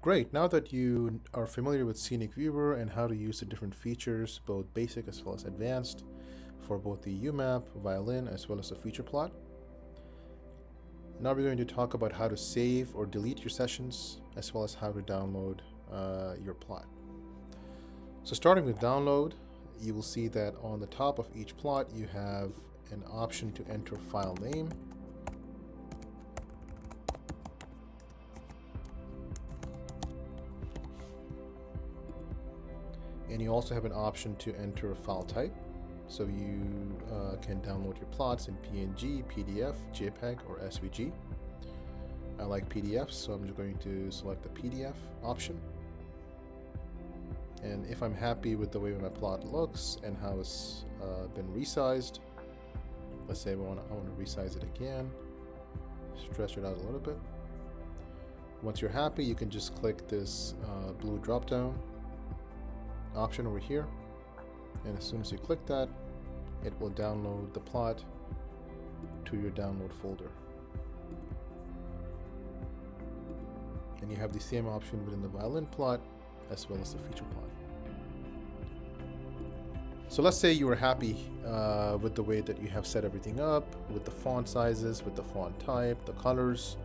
Great, now that you are familiar with Scenic Viewer and how to use the different features, both basic as well as advanced, for both the UMAP, violin, as well as the feature plot. Now we're going to talk about how to save or delete your sessions, as well as how to download your plot. So starting with download, you will see that on the top of each plot you have an option to enter file name. And you also have an option to enter a file type. So you can download your plots in PNG, PDF, JPEG, or SVG. I like PDFs, so I'm just going to select the PDF option. And if I'm happy with the way my plot looks and how it's been resized, let's say I want to resize it again, stretch it out a little bit. Once you're happy, you can just click this blue drop down option over here, and as soon as you click that, it will download the plot to your download folder. And you have the same option within the violin plot as well as the feature plot. So let's say you are happy with the way that you have set everything up, with the font sizes, with the font type, the colors,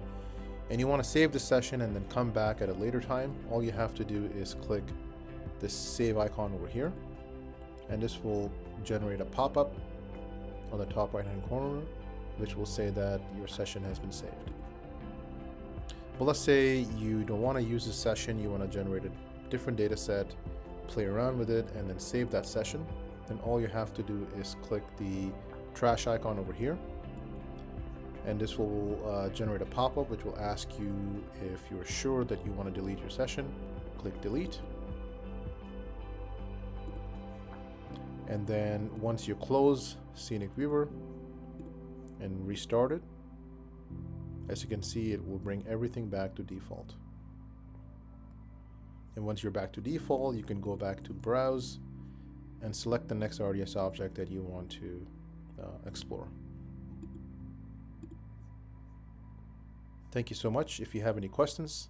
and you want to save the session and then come back at a later time. All you have to do is click this save icon over here, and this will generate a pop-up on the top right hand corner which will say that your session has been saved. But let's say you don't want to use this session, you want to generate a different data set, play around with it, and then save that session. Then all you have to do is click the trash icon over here, and this will generate a pop-up which will ask you if you're sure that you want to delete your session. Click delete. And then once you close Scenic Viewer and restart it, as you can see, it will bring everything back to default. And once you're back to default, you can go back to Browse and select the next RDS object that you want to explore. Thank you so much. If you have any questions,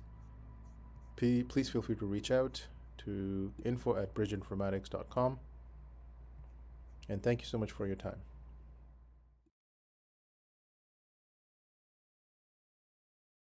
please feel free to reach out to info@bridgeinformatics.com. And thank you so much for your time.